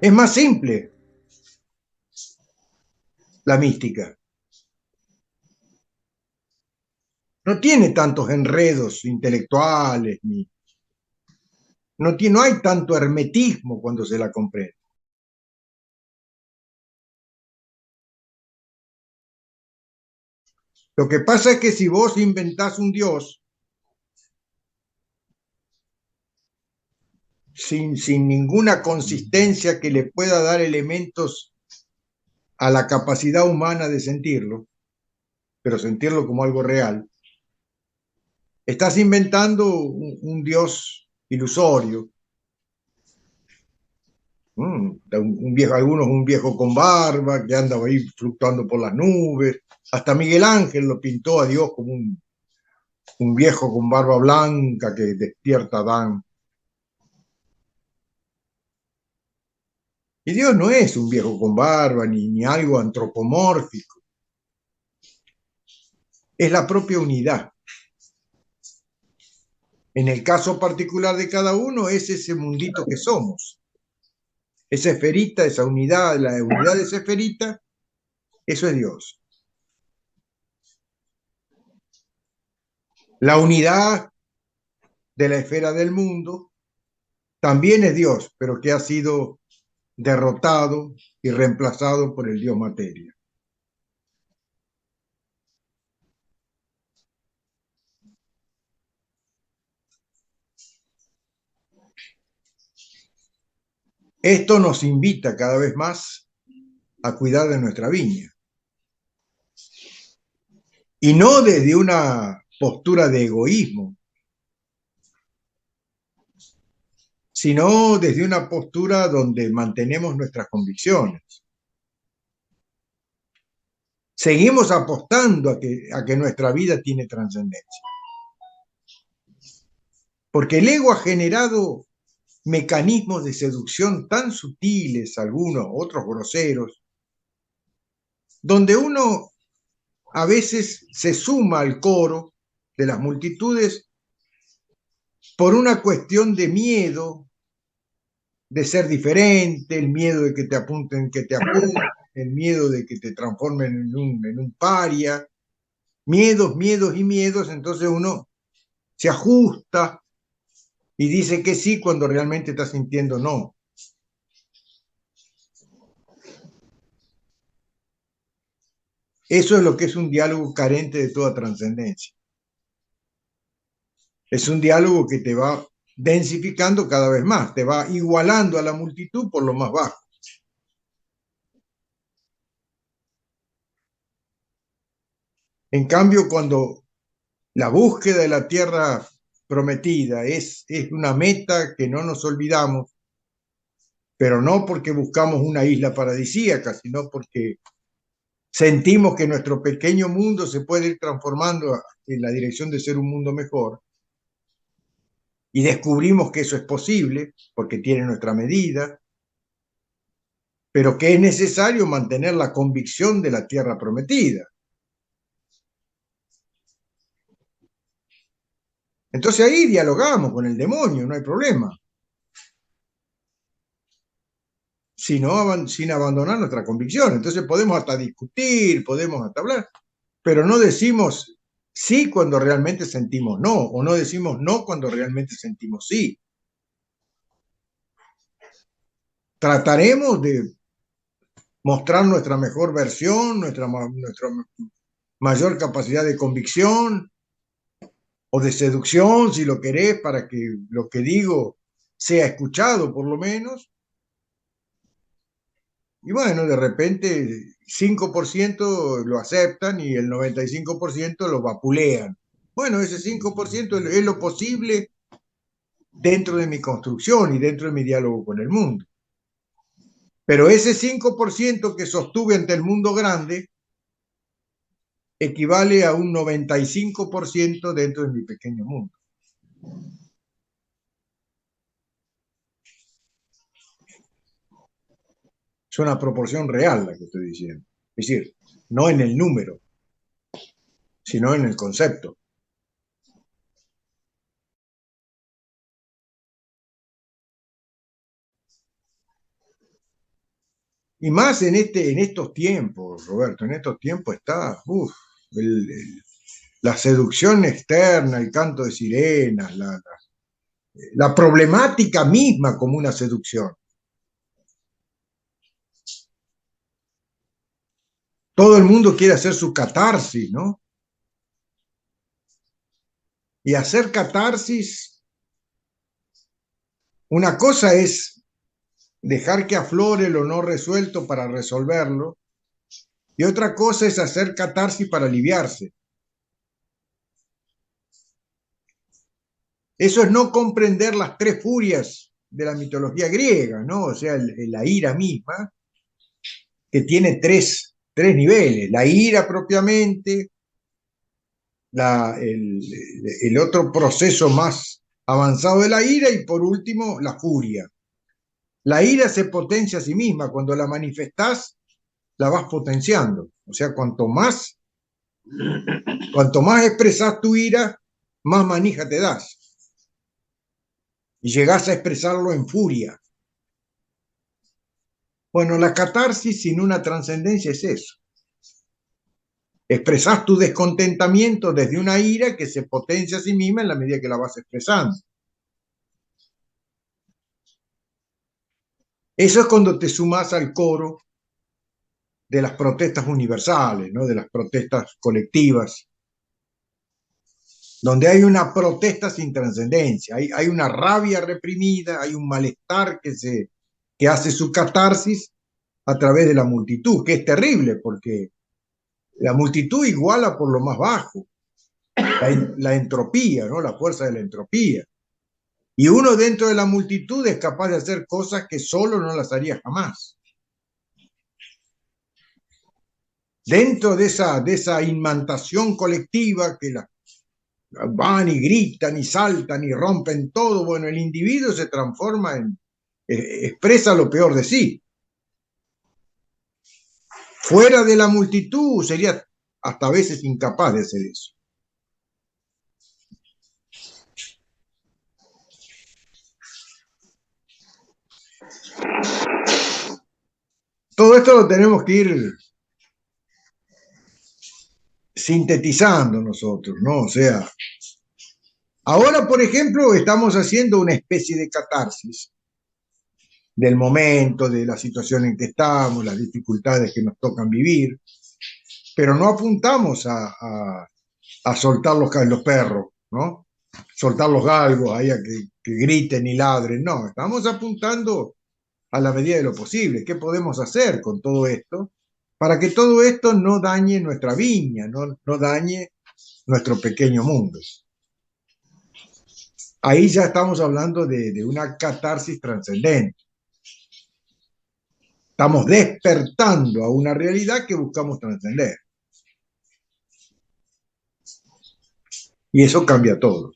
Es más simple la mística. No tiene tantos enredos intelectuales, no hay tanto hermetismo cuando se la comprende. Lo que pasa es que si vos inventás un Dios sin ninguna consistencia que le pueda dar elementos a la capacidad humana de sentirlo, pero sentirlo como algo real, estás inventando un Dios ilusorio. Algunos un viejo con barba que anda ahí fluctuando por las nubes. Hasta Miguel Ángel lo pintó a Dios como un viejo con barba blanca que despierta a Adán. Y Dios no es un viejo con barba ni algo antropomórfico. Es la propia unidad. En el caso particular de cada uno es ese mundito que somos. Esa esferita, esa unidad, la unidad de esa esferita, eso es Dios. La unidad de la esfera del mundo también es Dios, pero que ha sido derrotado y reemplazado por el Dios materia. Esto nos invita cada vez más a cuidar de nuestra viña. Y no desde una postura de egoísmo, sino desde una postura donde mantenemos nuestras convicciones. Seguimos apostando a que nuestra vida tiene trascendencia. Porque el ego ha generado mecanismos de seducción tan sutiles, algunos, otros groseros, donde uno a veces se suma al coro de las multitudes por una cuestión de miedo de ser diferente, el miedo de que te apunten, el miedo de que te transformen en un paria, miedos, miedos y miedos, entonces uno se ajusta y dice que sí cuando realmente está sintiendo no. Eso es lo que es un diálogo carente de toda trascendencia. Es un diálogo que te va densificando cada vez más, te va igualando a la multitud por lo más bajo. En cambio, cuando la búsqueda de la tierra prometida es una meta que no nos olvidamos, pero no porque buscamos una isla paradisíaca, sino porque sentimos que nuestro pequeño mundo se puede ir transformando en la dirección de ser un mundo mejor, y descubrimos que eso es posible porque tiene nuestra medida, pero que es necesario mantener la convicción de la tierra prometida. Entonces ahí dialogamos con el demonio, no hay problema. Sin abandonar nuestra convicción. Entonces podemos hasta discutir, podemos hasta hablar, pero no decimos sí cuando realmente sentimos no, o no decimos no cuando realmente sentimos sí. Trataremos de mostrar nuestra mejor versión, nuestra mayor capacidad de convicción o de seducción, si lo querés, para que lo que digo sea escuchado por lo menos. Y bueno, de repente 5% lo aceptan y el 95% lo vapulean. Bueno, ese 5% es lo posible dentro de mi construcción y dentro de mi diálogo con el mundo. Pero ese 5% que sostuve ante el mundo grande equivale a un 95% dentro de mi pequeño mundo. Es una proporción real la que estoy diciendo. Es decir, no en el número, sino en el concepto. Y más en estos tiempos, Roberto, en estos tiempos está la seducción externa, el canto de sirenas, la problemática misma como una seducción. Todo el mundo quiere hacer su catarsis, ¿no? Y hacer catarsis, una cosa es dejar que aflore lo no resuelto para resolverlo, y otra cosa es hacer catarsis para aliviarse. Eso es no comprender las tres furias de la mitología griega, ¿no? O sea, la ira misma, que tiene tres niveles. La ira propiamente, el otro proceso más avanzado de la ira y por último la furia. La ira se potencia a sí misma. Cuando la manifestás, la vas potenciando. O sea, cuanto más expresás tu ira, más manija te das. Y llegás a expresarlo en furia. Bueno, la catarsis sin una trascendencia es eso. Expresás tu descontentamiento desde una ira que se potencia a sí misma en la medida que la vas expresando. Eso es cuando te sumas al coro de las protestas universales, ¿no? De las protestas colectivas, donde hay una protesta sin trascendencia, hay una rabia reprimida, hay un malestar que hace su catarsis a través de la multitud, que es terrible porque la multitud iguala por lo más bajo, la entropía, ¿no? La fuerza de la entropía. Y uno dentro de la multitud es capaz de hacer cosas que solo no las haría jamás. Dentro de esa imantación colectiva que van y gritan y saltan y rompen todo, bueno, el individuo se transforma expresa lo peor de sí. Fuera de la multitud sería hasta a veces incapaz de hacer eso. Todo esto lo tenemos que ir sintetizando nosotros, ¿no? O sea, ahora, por ejemplo, estamos haciendo una especie de catarsis del momento, de la situación en que estamos, las dificultades que nos tocan vivir, pero no apuntamos a soltar los perros, ¿no? Soltar los galgos ahí a que griten y ladren, no, estamos apuntando a la medida de lo posible. ¿Qué podemos hacer con todo esto? Para que todo esto no dañe nuestra viña, no dañe nuestro pequeño mundo. Ahí ya estamos hablando de una catarsis trascendente. Estamos despertando a una realidad que buscamos trascender. Y eso cambia todo.